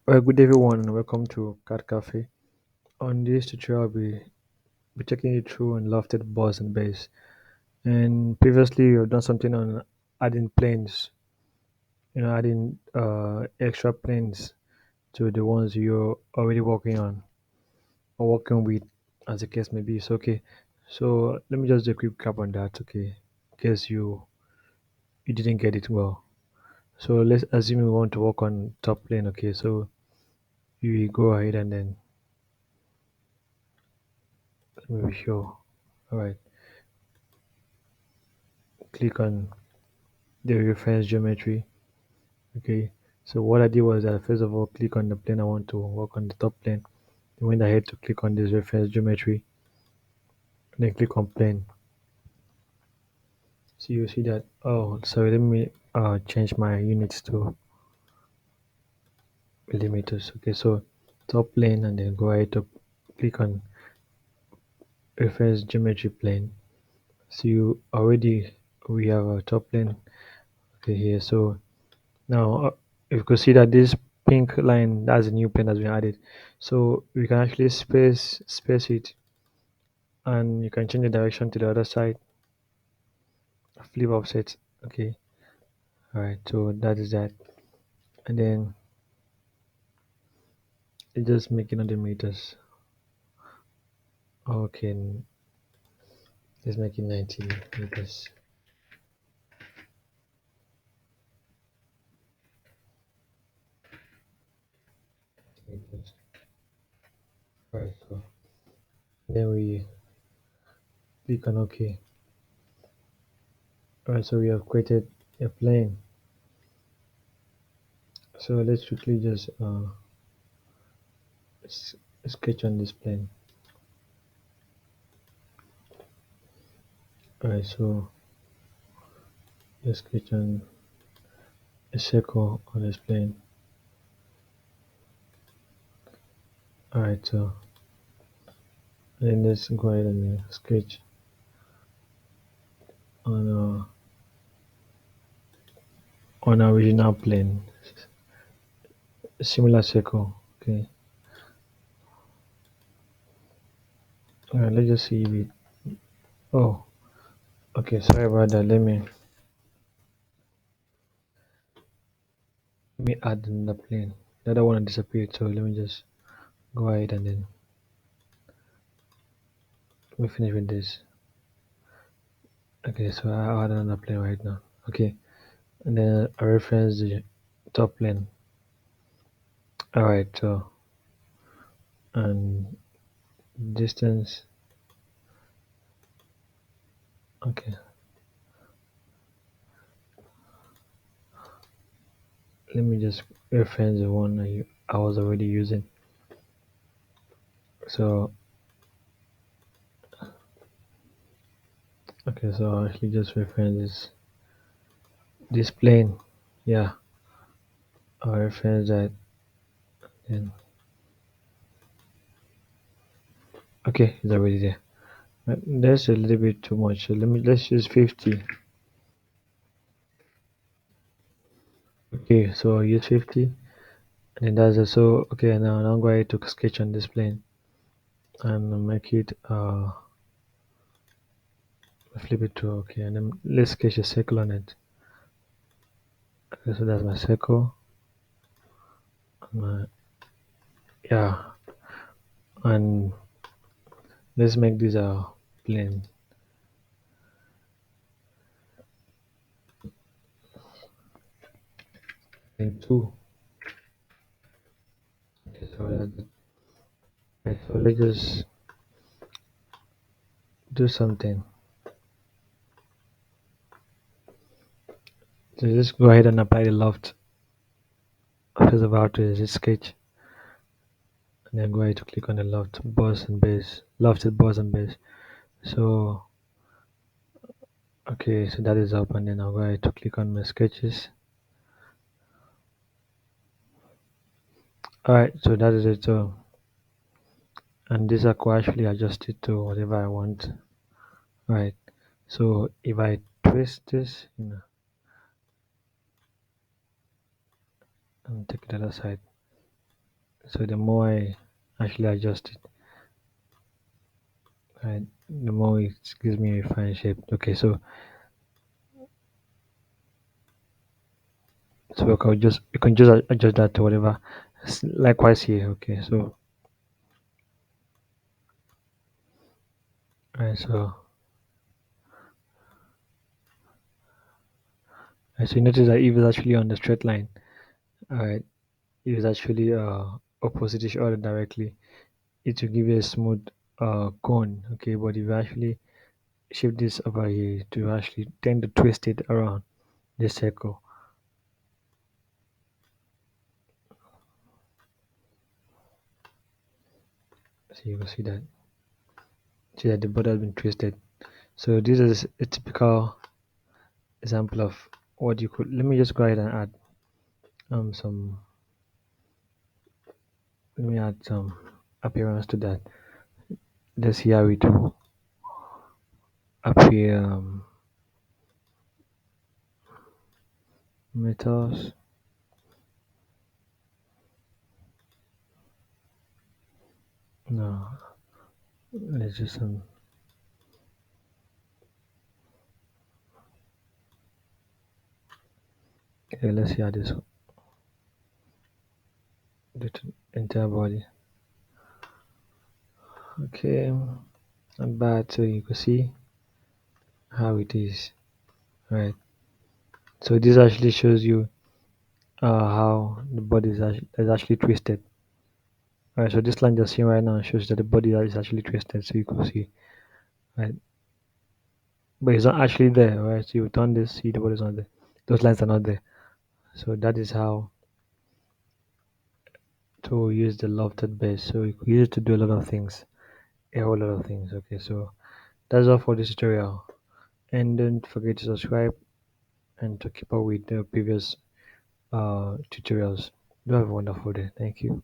Well, good day everyone, and welcome to Cad-Cafe. On this tutorial, I'll be taking you through on Lofted-Boss and base. And previously, we've done something on adding planes, adding extra planes to the ones you're already working on or working with, as the case may be. So, okay. So let me just do a quick recap on that, okay, in case you didn't get it well. So let's assume we want to work on top plane, okay. So you go ahead and then let me be sure. All right, click on the reference geometry. Okay, so what I did was that first of all click on the plane I want to work on, the top plane. Then went ahead to click on this reference geometry, then click on plane. So you see that, oh sorry, let me change my units to millimeters. Okay, so top plane, and then go ahead to click on reference geometry plane. So you already, we have a top plane, okay, here. So now you can see that this pink line, that's a new plane that's been added. So we can actually space it, and you can change the direction to the other side, flip offset. Okay, all right, so that is that. And then you just make it 100 meters. Okay, let's make it 90 meters. Meters. All right, so then we click on OK. All right, so we have created a plane. So let's quickly just sketch on this plane. All right, so let's sketch on a circle on this plane. All right, so then let's go ahead and sketch on our original plane, a similar circle. Okay, all right, let's just see if it. Oh, okay, sorry about that. Let me add another plane. The other one disappeared, so let me just go ahead and then let me finish with this. Okay, so I add another plane right now. Okay, and then I reference the top plane. All right, so and distance. Okay, let me just reference the one I was already using. So okay, so I'll actually just reference this plane. Yeah, I'll reference that. Then okay, it's already there. But that's a little bit too much. So let's use 50. Okay, so I use 50, and then that's also okay. Now I'm going to sketch on this plane and make it flip it to okay, and then let's sketch a circle on it. Okay, so that's my circle. My, yeah, and let's make this a plane. Plane two. Okay, so okay, so let's just do something. So just go ahead and apply the loft. First of all, to this sketch, and then go ahead to click on the loft boss and base, lofted boss and base. So okay, so that is up, and then I'll go ahead to click on my sketches. All right, so that is it. So and this I could actually adjust it to whatever I want. Right. So if I twist this, and take the other side. So the more I actually adjust it, right, the more it gives me a fine shape. Okay, so you can just adjust that to whatever. Likewise here. Okay, so right, so you notice that if it's actually on the straight line, alright, if it's actually opposite each other directly, it will give you a smooth cone. Okay, but if you actually shift this over here to actually tend to twist it around this circle, so you can see that the body has been twisted. So this is a typical example of what you could. Let me just go ahead and add some. Let me add some appearance to that. Let's see how it will appear. Metals. No, let's just okay, let's see how this the entire body. Okay, not bad. So you can see how it is, right? So this actually shows you how the body is actually twisted. Alright, so this line just here right now shows that the body is actually twisted, so you can see, right? But it's not actually there, right? So you turn this, see the body is not there. Those lines are not there. So that is how to use the lofted base. So you could use it to do a lot of things, a whole lot of things. Okay, so that's all for this tutorial. And don't forget to subscribe and to keep up with the previous tutorials. Do have a wonderful day. Thank you.